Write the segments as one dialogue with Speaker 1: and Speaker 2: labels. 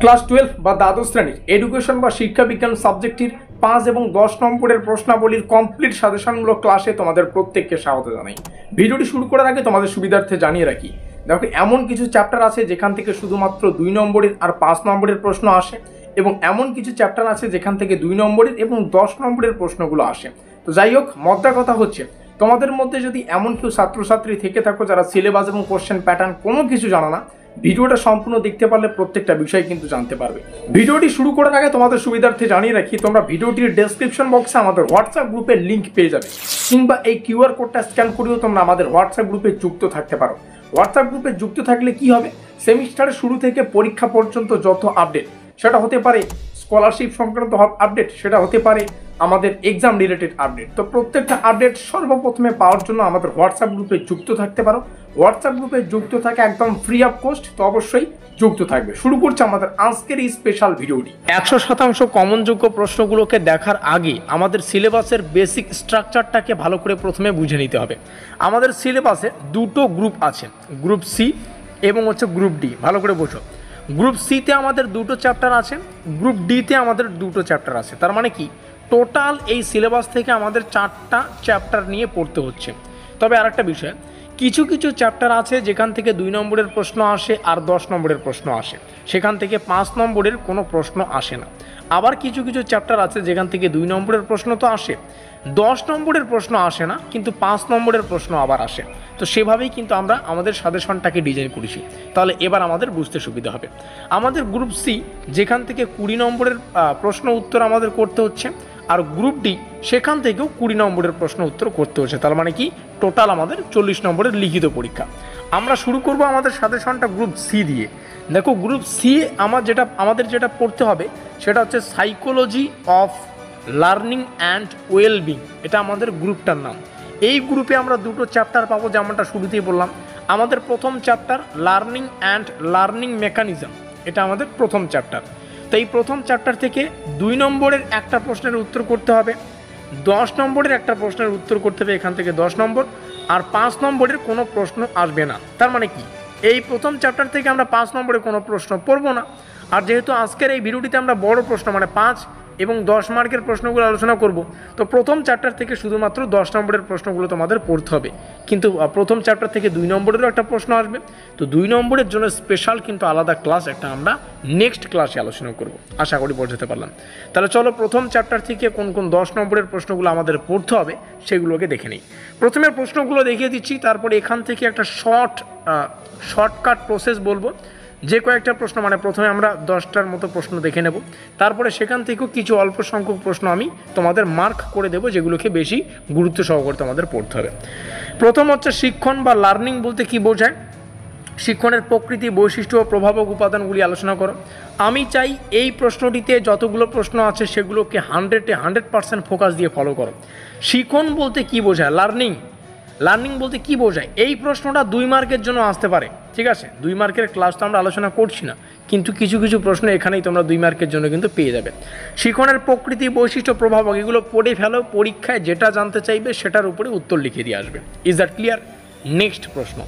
Speaker 1: Class 12 বা দ্বাদশ শ্রেণীর এডুকেশন বা শিক্ষা বিজ্ঞান সাবজেক্টের 5 এবং 10 নম্বরের প্রশ্নাবলীর কমপ্লিট সাজেশনমূলক ক্লাসে তোমাদের প্রত্যেককে স্বাগত জানাই। ভিডিওটি শুরু করার আগে তোমাদের সুবিধার্থে জানিয়ে রাখি, দেখো এমন কিছু চ্যাপ্টার আছে যেখান থেকে শুধুমাত্র 2 নম্বরের আর 5 নম্বরের প্রশ্ন আসে, এবং এমন কিছু চ্যাপ্টার আছে যেখান থেকে 2 নম্বরের এবং 10 নম্বরের প্রশ্নগুলো আসে। তো যাই হোক, মজার কথা হচ্ছে তোমাদের মধ্যে যদি এমন কেউ ছাত্রছাত্রী থেকে থাকো যারা সিলেবাস এবং কোশ্চেন প্যাটার্ন কোনো কিছু জানো না, ভিডিওটা সম্পূর্ণ দেখতে পারলে প্রত্যেকটা বিষয় কিন্তু জানতে পারবে। ভিডিওটি শুরু করার আগে তোমাদের সুবিধার্থে জানিয়ে রাখি, তোমরা ভিডিওটির ডেসক্রিপশন বক্সে আমাদের হোয়াটসঅ্যাপ গ্রুপের লিঙ্ক পেয়ে যাবে, কিংবা এই কিউআর কোডটা স্ক্যান করেও তোমরা আমাদের হোয়াটসঅ্যাপ গ্রুপে যুক্ত থাকতে পারো। হোয়াটসঅ্যাপ গ্রুপে যুক্ত থাকলে কি হবে, সেমিস্টারের শুরু থেকে পরীক্ষা পর্যন্ত যত আপডেট, সেটা হতে পারে স্কলারশিপ সংক্রান্ত আপডেট, সেটা হতে পারে আমাদের এক্সাম রিলেটেড আপডেট, তো প্রত্যেকটা আপডেট সর্বপ্রথমে পাওয়ার জন্য আমাদের হোয়াটসঅ্যাপ গ্রুপে যুক্ত থাকতে পারো। হোয়াটসঅ্যাপ গ্রুপে যুক্ত থাকে একদম ফ্রি অফ কস্ট, তো অবশ্যই যুক্ত থাকবে। শুরু করছে আমাদের আজকের এই স্পেশাল ভিডিওটি। 100% কমনযোগ্য প্রশ্নগুলোকে দেখার আগে আমাদের সিলেবাসের বেসিক স্ট্রাকচারটাকে ভালো করে প্রথমে বুঝে নিতে হবে। আমাদের সিলেবাসে দুটো গ্রুপ আছে, গ্রুপ সি এবং গ্রুপ ডি। ভালো করে বোঝো, গ্রুপ সিতে আমাদের দুটো চ্যাপ্টার আছে, গ্রুপ ডিতে আমাদের দুটো চ্যাপ্টার আছে। তার মানে কি, টোটাল এই সিলেবাস থেকে আমাদের 4টা চ্যাপ্টার নিয়ে পড়তে হচ্ছে। তবে আরেকটা বিষয়, কিছু কিছু চ্যাপ্টার আছে যেখান থেকে 2 নম্বরের প্রশ্ন আসে আর 10 নম্বরের প্রশ্ন আসে, সেখান থেকে 5 নম্বরের কোনো প্রশ্ন আসে না। আবার কিছু কিছু চ্যাপ্টার আছে যেখান থেকে 2 নম্বরের প্রশ্ন তো আসে, 10 নম্বরের প্রশ্ন আসে না, কিন্তু 5 নম্বরের প্রশ্ন আবার আসে। তো সেভাবেই কিন্তু আমরা আমাদের সাজেশনটাকে ডিজাইন করেছি। তাহলে এবার আমাদের বুঝতে সুবিধা হবে। আমাদের গ্রুপ সি যেখান থেকে 20 নম্বরের প্রশ্ন উত্তর আমাদের করতে হচ্ছে, আর গ্রুপ ডি সেখান থেকেও 20 নম্বরের প্রশ্ন উত্তর করতে হচ্ছে। তার মানে কি, টোটাল আমাদের 40 নম্বরের লিখিত পরীক্ষা। আমরা শুরু করব আমাদের সাজেশনটা গ্রুপ সি দিয়ে। দেখো, গ্রুপ সি আমাদের যেটা পড়তে হবে সেটা হচ্ছে psychology of learning and wellbeing. এটা আমাদের গ্রুপটার নাম। এই গ্রুপে আমরা দুটো চ্যাপ্টার পাবো, যেমনটা শুরুতেই বললাম। আমাদের প্রথম chapter learning and learning mechanism, এটা আমাদের প্রথম চ্যাপ্টার। তো এই প্রথম চ্যাপ্টার থেকে 2 নম্বরের একটা প্রশ্নের উত্তর করতে হবে, 10 নম্বরের একটা প্রশ্নের উত্তর করতে হবে, এখান থেকে 10 নম্বর, আর 5 নম্বরের কোনো প্রশ্ন আসবে না। তার মানে কি, এই প্রথম চ্যাপ্টার থেকে আমরা 5 নম্বরের কোনো প্রশ্ন পড়বো না। আর যেহেতু আজকের এই ভিডিওটিতে আমরা বড় প্রশ্ন মানে 5 এবং 10 মার্কের প্রশ্নগুলো আলোচনা করব, তো প্রথম চ্যাপ্টার থেকে শুধুমাত্র 10 নম্বরের প্রশ্নগুলো তোমাদের পড়তে হবে। কিন্তু প্রথম চ্যাপ্টার থেকে 2 নম্বরেরও একটা প্রশ্ন আসবে, তো 2 নম্বরের জন্য স্পেশাল কিন্তু আলাদা ক্লাস একটা আমরা নেক্সট ক্লাসে আলোচনা করব। আশা করি বোঝাতে পারলাম। তাহলে চলো, প্রথম চ্যাপ্টার থেকে কোন কোন 10 নম্বরের প্রশ্নগুলো আমাদের পড়তে হবে সেগুলোকে দেখে নিই। প্রথমে প্রশ্নগুলো দেখিয়ে দিচ্ছি, তারপরে এখান থেকে একটা শর্টকাট প্রসেস বলবো। যে কয়েকটা প্রশ্ন মানে প্রথমে আমরা 10টার মতো প্রশ্ন দেখে নেব, তারপরে সেখান থেকেও কিছু অল্প সংখ্যক প্রশ্ন আমি তোমাদের মার্ক করে দেবো, যেগুলোকে বেশি গুরুত্ব সহকারে তোমাদের পড়তে হবে। প্রথম হচ্ছে শিক্ষণ বা লার্নিং বলতে কি বোঝায়, শিক্ষণের প্রকৃতি, বৈশিষ্ট্য ও প্রভাবক উপাদানগুলি আলোচনা করো। আমি চাই এই প্রশ্নটিতে যতগুলো প্রশ্ন আছে সেগুলোকে 100% ফোকাস দিয়ে ফলো করো। শিক্ষণ বলতে কি বোঝায়, লার্নিং বলতে কি বোঝায়, এই প্রশ্নটা 2 মার্কের জন্য আসতে পারে। ঠিক আছে, 2 মার্কের ক্লাস তো আমরা আলোচনা করছি না, কিন্তু কিছু কিছু প্রশ্ন এখানেই তোমরা 2 মার্কের জন্য কিন্তু পেয়ে যাবে। শিক্ষণের প্রকৃতি, বৈশিষ্ট্য, প্রভাবক, এগুলো পড়ে ফেলো, পরীক্ষায় যেটা জানতে চাইবে সেটার উপরে উত্তর লিখে দিয়ে আসবে। Is that clear? নেক্সট প্রশ্ন,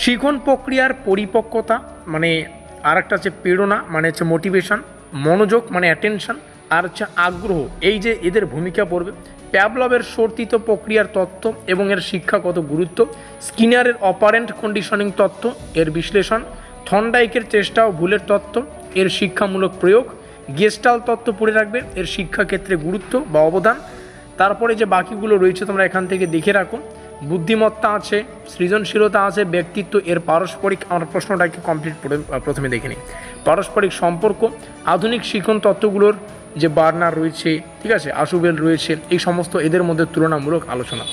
Speaker 1: শিক্ষণ প্রক্রিয়ার পরিপক্কতা মানে আর একটা হচ্ছে প্রেরণা মানে হচ্ছে মোটিভেশন, মনোযোগ মানে অ্যাটেনশন, আর হচ্ছে আগ্রহ, এই যে এদের ভূমিকা পড়বে। প্যাভলভের সর্তিত প্রক্রিয়ার তত্ত্ব এবং এর শিক্ষাগত গুরুত্ব, স্কিনারের অপারেন্ট কন্ডিশনিং তত্ত্ব, এর বিশ্লেষণ, থর্নডাইকের চেষ্টা ও ভুলের তত্ত্ব, এর শিক্ষামূলক প্রয়োগ, গেস্টাল্ট তত্ত্ব পড়ে রাখবে, এর শিক্ষাক্ষেত্রে গুরুত্ব বা অবদান। তারপরে যে বাকিগুলো রয়েছে তোমরা এখান থেকে দেখে রাখো। বুদ্ধিমত্তা আছে, সৃজনশীলতা আছে, ব্যক্তিত্ব, এর পারস্পরিক, আমরা প্রশ্নটাকে কমপ্লিট প্রথমে দেখে নিই। পারস্পরিক সম্পর্ক, আধুনিক শিক্ষণ তত্ত্বগুলোর যে বার্নার রয়েছে, ঠিক আছে, আশুবেল রয়েছে, এই সমস্ত এদের মধ্যে তুলনামূলক আলোচনা।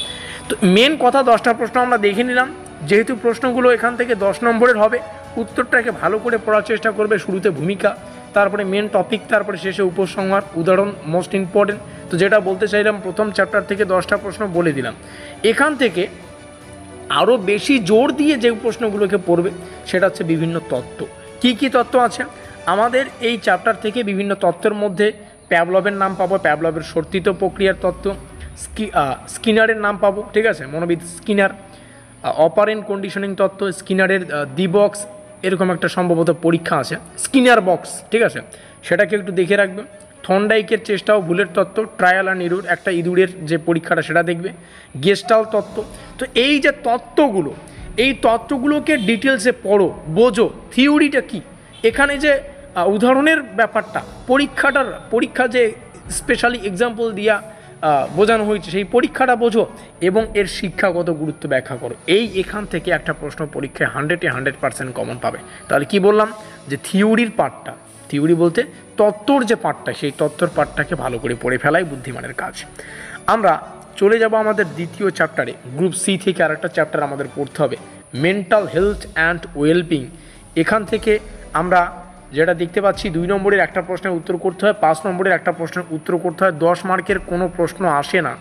Speaker 1: তো মেন কথা 10টা প্রশ্ন আমরা দেখে নিলাম। যেহেতু প্রশ্নগুলো এখান থেকে 10 নম্বরের হবে, উত্তরটাকে ভালো করে পড়ার চেষ্টা করবে। শুরুতে ভূমিকা, তারপরে মেন টপিক, তারপরে শেষে উপসংহার, উদাহরণ, মোস্ট ইম্পর্টেন্ট। তো যেটা বলতে চাইলাম, প্রথম চ্যাপ্টার থেকে 10টা প্রশ্ন বলে দিলাম। এখান থেকে আরও বেশি জোর দিয়ে যে প্রশ্নগুলোকে পড়বে সেটা হচ্ছে বিভিন্ন তত্ত্ব। কি কি তত্ত্ব আছে আমাদের এই চ্যাপ্টার থেকে? বিভিন্ন তত্ত্বের মধ্যে প্যাভলভের নাম পাবো, প্যাভলভের সর্তিত প্রক্রিয়ার তত্ত্ব, স্কিনারের নাম পাবো, ঠিক আছে, মনোবিদ স্কিনার, অপারেন্ট কন্ডিশনিং তত্ত্ব, স্কিনারের দ্বিবক্স এরকম একটা সম্ভবত পরীক্ষা আছে, স্কিনার বক্স, ঠিক আছে, সেটাকে একটু দেখে রাখবে। থর্নডাইকের চেষ্টা ও ভুলের তত্ত্ব, ট্রায়াল অ্যান্ড এরর, একটা ইঁদুরের যে পরীক্ষাটা সেটা দেখবে, গেস্টাল্ট তত্ত্ব। তো এই যে তত্ত্বগুলো, এই তত্ত্বগুলোকে ডিটেলসে পড়ো, বোঝো থিওরিটা কী, এখানে যে উদাহরণের ব্যাপারটা, পরীক্ষা যে স্পেশালি এক্সাম্পল দিয়া বোঝানো হয়েছে সেই পরীক্ষাটা বোঝো এবং এর শিক্ষাগত গুরুত্ব ব্যাখ্যা করো। এখান থেকে একটা প্রশ্ন পরীক্ষায় 100% কমন পাবে। তাহলে কি বললাম, যে থিওরির পার্টটা, থিওরি বলতে তত্ত্বর যে পার্টটা, সেই তত্ত্বর পার্টটাকে ভালো করে পড়ে ফেলাই বুদ্ধিমানের কাজ। আমরা চলে যাব আমাদের দ্বিতীয় চ্যাপ্টারে, গ্রুপ সি থেকে আরেকটা চ্যাপ্টার আমাদের পড়তে হবে, মেন্টাল হেলথ অ্যান্ড ওয়েলবিং। এখান থেকে আমরা যেটা দেখতে পাচ্ছি, 2 নম্বরের একটা প্রশ্নের উত্তর করতে হয়, 5 নম্বরের একটা প্রশ্নের উত্তর করতে হয়। 10 মার্কের কোনো প্রশ্ন আসে না,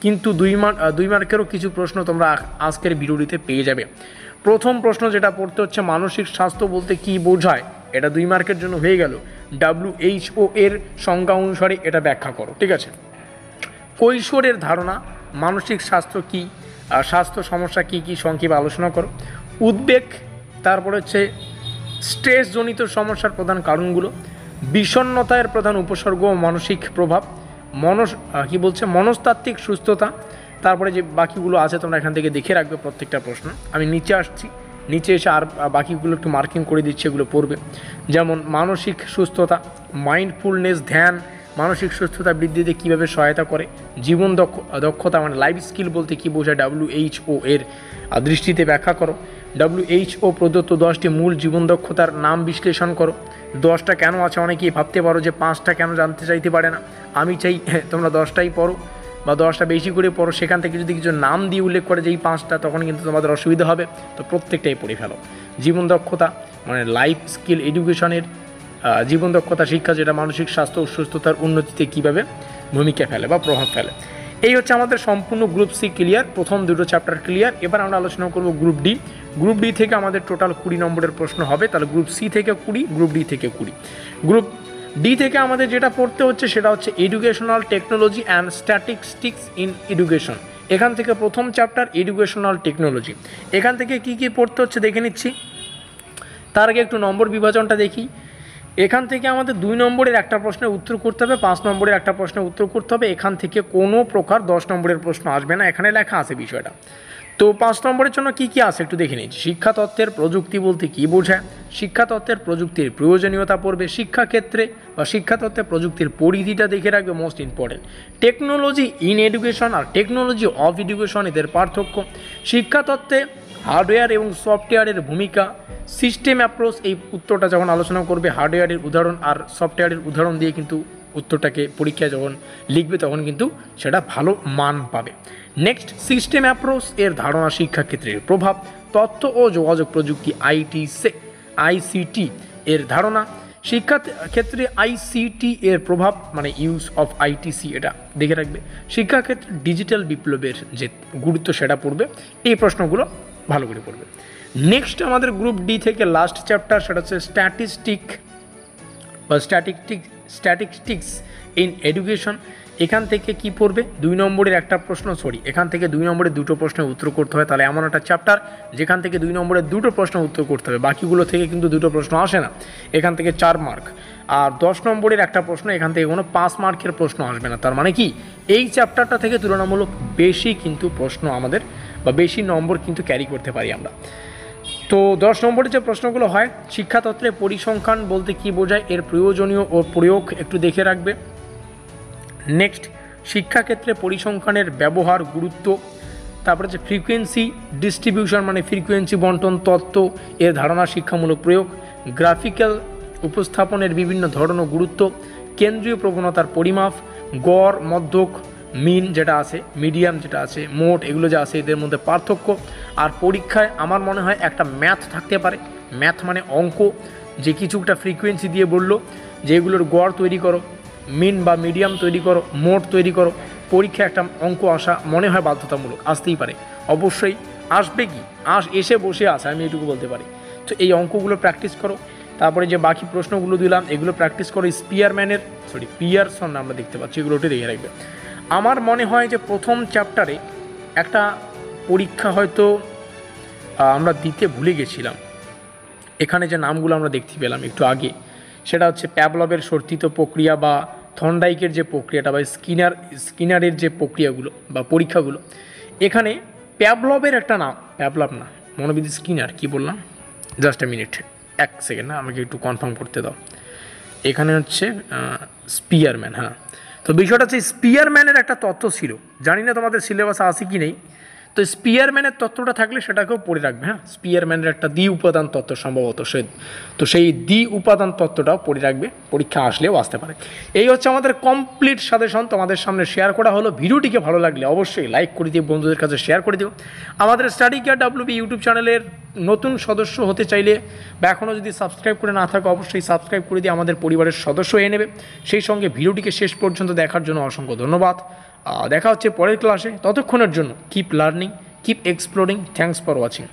Speaker 1: কিন্তু 2 মার্কেরও কিছু প্রশ্ন তোমরা আজকের ভিডিওটিতে পেয়ে যাবে। প্রথম প্রশ্ন যেটা পড়তে হচ্ছে, মানসিক স্বাস্থ্য বলতে কি বোঝায়, এটা 2 মার্কের জন্য হয়ে গেল। WHO এর সংজ্ঞা অনুসারে এটা ব্যাখ্যা করো, ঠিক আছে। কৈশোরের ধারণা, মানসিক স্বাস্থ্য কী, স্বাস্থ্য সমস্যা কী কী সংক্ষেপে আলোচনা করো। উদ্বেগ, তারপরে হচ্ছে স্ট্রেসজনিত সমস্যার প্রধান কারণগুলো, বিষণ্ণতার প্রধান উপসর্গ ও মানসিক প্রভাব, মনস্তাত্ত্বিক সুস্থতা। তারপরে যে বাকিগুলো আছে তোমরা এখান থেকে দেখে রাখবে প্রত্যেকটা প্রশ্ন। আমি নিচে আসছি, নিচে এসে আর বাকিগুলো একটু মার্কিং করে দিচ্ছি, এগুলো পড়বে। যেমন মানসিক সুস্থতা, মাইন্ডফুলনেস, ধ্যান মানসিক সুস্থতা বৃদ্ধিতে কীভাবে সহায়তা করে। জীবন দক্ষতা মানে লাইফ স্কিল বলতে কী বোঝায়, WHO এর দৃষ্টিতে ব্যাখ্যা করো। WHO প্রদত্ত 10টি মূল জীবন দক্ষতার নাম বিশ্লেষণ করো। 10টা কেন আছে, অনেকেই ভাবতে পারো যে 5টা কেন জানতে চাইতে পারে না। আমি চাই তোমরা 10টাই পড়ো বা 10টা বেশি করে পড়ো, সেখান থেকে যদি কিছু নাম দিয়ে উল্লেখ করে যে এই 5টা, তখন কিন্তু তোমাদের অসুবিধা হবে। তো প্রত্যেকটাই পড়ে ফেলো। জীবন দক্ষতা মানে লাইফ স্কিল এডুকেশনের জীবন দক্ষতা শিক্ষা, যেটা মানসিক স্বাস্থ্য ও সুস্থতার উন্নতিতে কীভাবে ভূমিকা ফেলে বা প্রভাব ফেলে। এই হচ্ছে আমাদের সম্পূর্ণ গ্রুপ সি ক্লিয়ার, প্রথম 2টো চ্যাপ্টার ক্লিয়ার। এবার আমরা আলোচনা করব গ্রুপ ডি। গ্রুপ ডি থেকে আমাদের টোটাল 20 নম্বরের প্রশ্ন হবে, তাহলে গ্রুপ সি থেকে 20, গ্রুপ ডি থেকে 20। গ্রুপ ডি থেকে আমাদের যেটা পড়তে হচ্ছে সেটা হচ্ছে educational technology and statistics in education. এখান থেকে প্রথম চ্যাপ্টার এডুকেশনাল টেকনোলজি। এখান থেকে কি কি পড়তে হচ্ছে দেখে নিচ্ছি। তার আগে একটু নম্বর বিভাজনটা দেখি। এখান থেকে আমাদের 2 নম্বরের একটা প্রশ্নের উত্তর করতে হবে, 5 নম্বরের একটা প্রশ্নের উত্তর করতে হবে। এখান থেকে কোনো প্রকার 10 নম্বরের প্রশ্ন আসবে না, এখানে লেখা আছে বিষয়টা। তো 5 নম্বরের জন্য কি কি আছে একটু দেখে নিচ্ছি। শিক্ষাতত্ত্বের প্রযুক্তি বলতে কী বোঝায়, শিক্ষাতত্ত্বের প্রযুক্তির প্রয়োজনীয়তা পড়বে, শিক্ষাক্ষেত্রে বা শিক্ষাতত্ত্বে প্রযুক্তির পরিধিটা দেখে রাখবে, most important. Technology in education আর টেকনোলজি অফ এডুকেশন, এদের পার্থক্য। শিক্ষাতত্ত্বে হার্ডওয়্যার এবং সফটওয়্যারের ভূমিকা, সিস্টেম অ্যাপ্রোচ, এই উত্তরটা যখন আলোচনা করবে হার্ডওয়্যারের উদাহরণ আর সফটওয়্যারের উদাহরণ দিয়ে কিন্তু উত্তরটাকে পরীক্ষায় যখন লিখবে তখন কিন্তু সেটা ভালো মান পাবে। নেক্সট, সিস্টেম অ্যাপ্রোচ এর ধারণা, শিক্ষাক্ষেত্রের প্রভাব, তথ্য ও যোগাযোগ প্রযুক্তি ICT এর ধারণা, শিক্ষাক্ষেত্রে ICT এর প্রভাব মানে ইউজ অফ ITC, এটা দেখে রাখবে। শিক্ষাক্ষেত্রে ডিজিটাল বিপ্লবের যে গুরুত্ব সেটা পড়বে। এই প্রশ্নগুলো ভালো করে পড়বে। নেক্সট আমাদের গ্রুপ ডি থেকে লাস্ট চ্যাপ্টার, সেটা হচ্ছে স্ট্যাটিস্টিক্স ইন এডুকেশন। এখান থেকে কি পড়বে, 2 নম্বরের একটা প্রশ্ন, এখান থেকে 2 নম্বরের 2টো প্রশ্নের উত্তর করতে হয়। তাহলে এমন একটা চ্যাপ্টার যেখান থেকে 2 নম্বরের 2টো প্রশ্ন উত্তর করতে হবে, বাকিগুলো থেকে কিন্তু 2টো প্রশ্ন আসে না, এখান থেকে 4 মার্ক। আর 10 নম্বরের একটা প্রশ্ন, এখান থেকে কোনো 5 মার্কের প্রশ্ন আসবে না। তার মানে কি, এই চ্যাপ্টারটা থেকে তুলনামূলক বেশি কিন্তু প্রশ্ন আমাদের বা বেশি নম্বর কিন্তু ক্যারি করতে পারি আমরা। তো 10 নম্বরের যে প্রশ্নগুলো হয়, শিক্ষাতত্ত্বে পরিসংখ্যান বলতে কী বোঝায়, এর প্রয়োজনীয় ও প্রয়োগ একটু দেখে রাখবে। নেক্সট, শিক্ষাক্ষেত্রে পরিসংখ্যানের ব্যবহার, গুরুত্ব। তারপরে হচ্ছে ফ্রিকোয়েন্সি ডিস্ট্রিবিউশন মানে ফ্রিকোয়েন্সি বন্টন তত্ত্ব, এর ধারণা, শিক্ষামূলক প্রয়োগ। গ্রাফিক্যাল উপস্থাপনের বিভিন্ন ধরন ও গুরুত্ব। কেন্দ্রীয় প্রবণতার পরিমাপ, গড়, মধ্যক, মিন যেটা আছে, মিডিয়াম যেটা আছে, মোট, এগুলো যা আছে এদের মধ্যে পার্থক্য। আর পরীক্ষায় আমার মনে হয় একটা ম্যাথ থাকতে পারে, ম্যাথ মানে অঙ্ক, যে কিছুটা ফ্রিকোয়েন্সি দিয়ে বললো যে এগুলোর গড় তৈরি করো, মিন বা মিডিয়াম তৈরি করো, মোট তৈরি করো। পরীক্ষায় একটা অঙ্ক আসা মনে হয় বাধ্যতামূলক, আসতেই পারে, অবশ্যই আসবে। কি এসে বসে আছে, আমি এটুকু বলতে পারি। তো এই অঙ্কগুলো প্র্যাকটিস করো। তারপরে যে বাকি প্রশ্নগুলো দিলাম এগুলো প্র্যাকটিস করো। পিয়ারসন আমরা দেখতে পাচ্ছি, এগুলোটি দেখে রাখবে। আমার মনে হয় যে প্রথম চ্যাপ্টারে একটা পরীক্ষা হয়তো আমরা দিতে ভুলে গেছিলাম, এখানে যে নামগুলো আমরা দেখতে পেলাম একটু আগে, সেটা হচ্ছে প্যাভলভের সর্তিত প্রক্রিয়া বা থর্নডাইকের যে প্রক্রিয়াটা বা স্কিনারের যে প্রক্রিয়াগুলো বা পরীক্ষাগুলো। এখানে প্যাভলভের একটা নাম, প্যাভলভ না, মনোবিদ স্কিনার, কি বললাম, জাস্ট এ মিনিট, এক সেকেন্ড না, আমাকে একটু কনফার্ম করতে দাও। এখানে হচ্ছে স্পিয়ারম্যান, হ্যাঁ। তো বিষয়টা হচ্ছে স্পিয়ারম্যানের একটা তথ্য ছিল, জানি না তোমাদের সিলেবাসে আছে কি নেই। তো স্পিয়ারম্যানের তত্ত্বটা থাকলে সেটাকেও পড়ে রাখবে, হ্যাঁ। স্পিয়ারম্যানের একটা দ্বি উপাদান তত্ত্ব সম্ভবত তো সেই দ্বি উপাদান তত্ত্বটাও পড়ে রাখবে, পরীক্ষা আসলেও আসতে পারে। এই হচ্ছে আমাদের কমপ্লিট সাজেশন তোমাদের সামনে শেয়ার করা হলো। ভিডিওটিকে ভালো লাগলে অবশ্যই লাইক করে দিও, বন্ধুদের কাছে শেয়ার করে দিও। আমাদের স্টাডি কেয়ার WB ইউটিউব চ্যানেলের নতুন সদস্য হতে চাইলে বা এখনও যদি সাবস্ক্রাইব করে না থাকো, অবশ্যই সাবস্ক্রাইব করে দিয়ে আমাদের পরিবারের সদস্য হয়ে নেবে। সেই সঙ্গে ভিডিওটিকে শেষ পর্যন্ত দেখার জন্য অসংখ্য ধন্যবাদ। দেখা হচ্ছে পরের ক্লাসে, ততক্ষণের জন্য keep learning, keep exploring. Thanks for watching.